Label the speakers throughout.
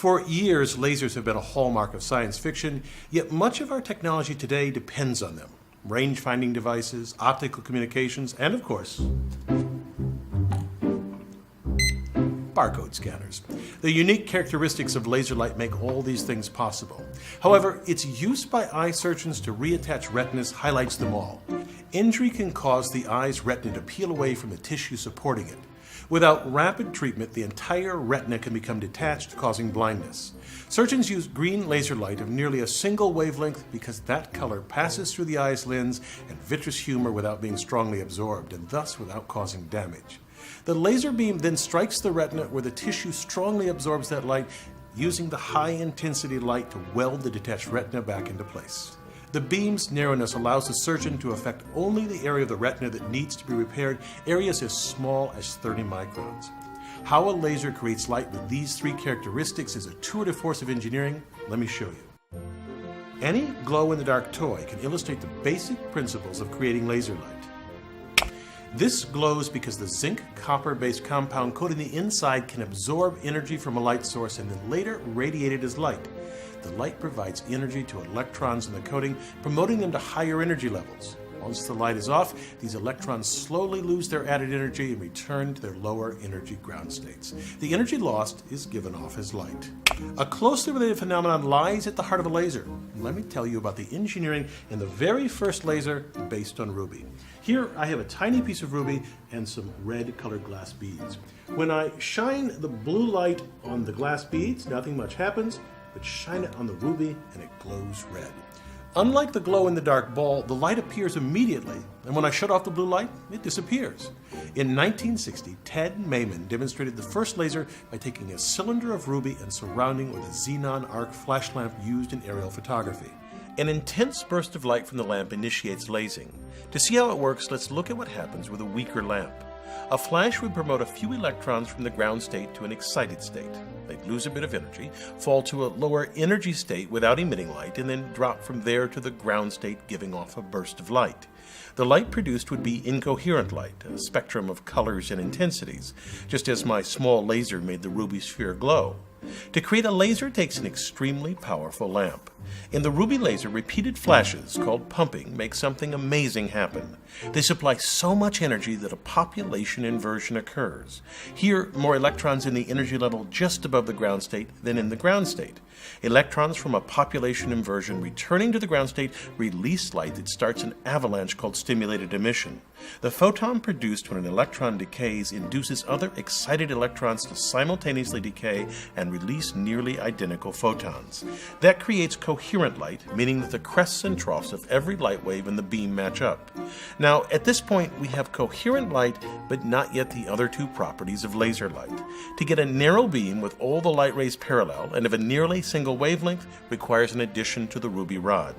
Speaker 1: For years, lasers have been a hallmark of science fiction, yet much of our technology today depends on them. Range-finding devices, optical communications, and of course, barcode scanners. The unique characteristics of laser light make all these things possible. However, its use by eye surgeons to reattach retinas highlights them all. Injury can cause the eye's retina to peel away from the tissue supporting it. Without rapid treatment, the entire retina can become detached, causing blindness. Surgeons use green laser light of nearly a single wavelength because that color passes through the eye's lens and vitreous humor without being strongly absorbed, and thus without causing damage. The laser beam then strikes the retina where the tissue strongly absorbs that light, using the high-intensity light to weld the detached retina back into place. The beam's narrowness allows the surgeon to affect only the area of the retina that needs to be repaired, areas as small as 30 microns. How a laser creates light with these three characteristics is a tour de force of engineering. Let me show you. Any glow-in-the-dark toy can illustrate the basic principles of creating laser light. This glows because the zinc-copper-based compound coating the inside can absorb energy from a light source and then later radiate it as light. The light provides energy to electrons in the coating, promoting them to higher energy levels. Once the light is off, these electrons slowly lose their added energy and return to their lower energy ground states. The energy lost is given off as light. A closely related phenomenon lies at the heart of a laser. Let me tell you about the engineering in the very first laser based on ruby. Here I have a tiny piece of ruby and some red colored glass beads. When I shine the blue light on the glass beads, nothing much happens, but shine it on the ruby and it glows red. Unlike the glow-in-the-dark ball, the light appears immediately, and when I shut off the blue light, it disappears. In 1960, Ted Maiman demonstrated the first laser by taking a cylinder of ruby and surrounding it with a xenon arc flash lamp used in aerial photography. An intense burst of light from the lamp initiates lasing. To see how it works, let's look at what happens with a weaker lamp. A flash would promote a few electrons from the ground state to an excited state. They'd lose a bit of energy, fall to a lower energy state without emitting light, and then drop from there to the ground state, giving off a burst of light. The light produced would be incoherent light, a spectrum of colors and intensities, just as my small laser made the ruby sphere glow. To create a laser takes an extremely powerful lamp. In the ruby laser, repeated flashes, called pumping, make something amazing happen. They supply so much energy that a population inversion occurs. Here, more electrons in the energy level just above the ground state than in the ground state. Electrons from a population inversion returning to the ground state release light that starts an avalanche called stimulated emission. The photon produced when an electron decays induces other excited electrons to simultaneously decay and release nearly identical photons. That creates coherent light, meaning that the crests and troughs of every light wave in the beam match up. Now, at this point, we have coherent light, but not yet the other two properties of laser light. To get a narrow beam with all the light rays parallel and of a nearly single wavelength requires an addition to the ruby rod.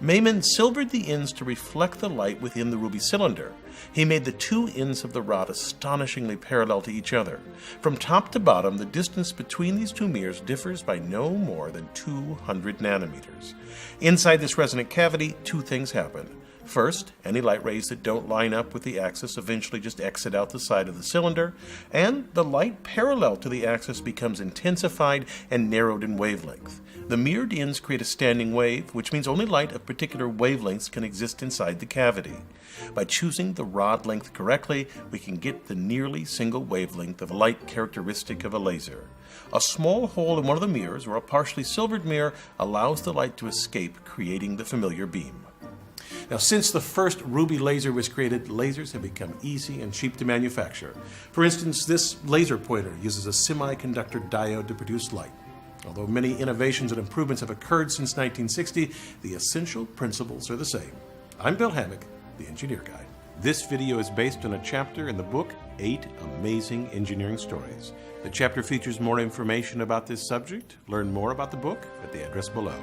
Speaker 1: Maiman silvered the ends to reflect the light within the ruby cylinder. He made the two ends of the rod astonishingly parallel to each other. From top to bottom, the distance between these two mirrors differs by no more than 200 nanometers. Inside this resonant cavity, two things happen. First, any light rays that don't line up with the axis eventually just exit out the side of the cylinder, and the light parallel to the axis becomes intensified and narrowed in wavelength. The mirrored ends create a standing wave, which means only light of particular wavelengths can exist inside the cavity. By choosing the rod length correctly, we can get the nearly single wavelength of a light characteristic of a laser. A small hole in one of the mirrors, or a partially silvered mirror, allows the light to escape, creating the familiar beam. Now, since the first ruby laser was created, lasers have become easy and cheap to manufacture. For instance, this laser pointer uses a semiconductor diode to produce light. Although many innovations and improvements have occurred since 1960, the essential principles are the same. I'm Bill Hammack, the Engineer Guy. This video is based on a chapter in the book, 8 Amazing Engineering Stories. The chapter features more information about this subject. Learn more about the book at the address below.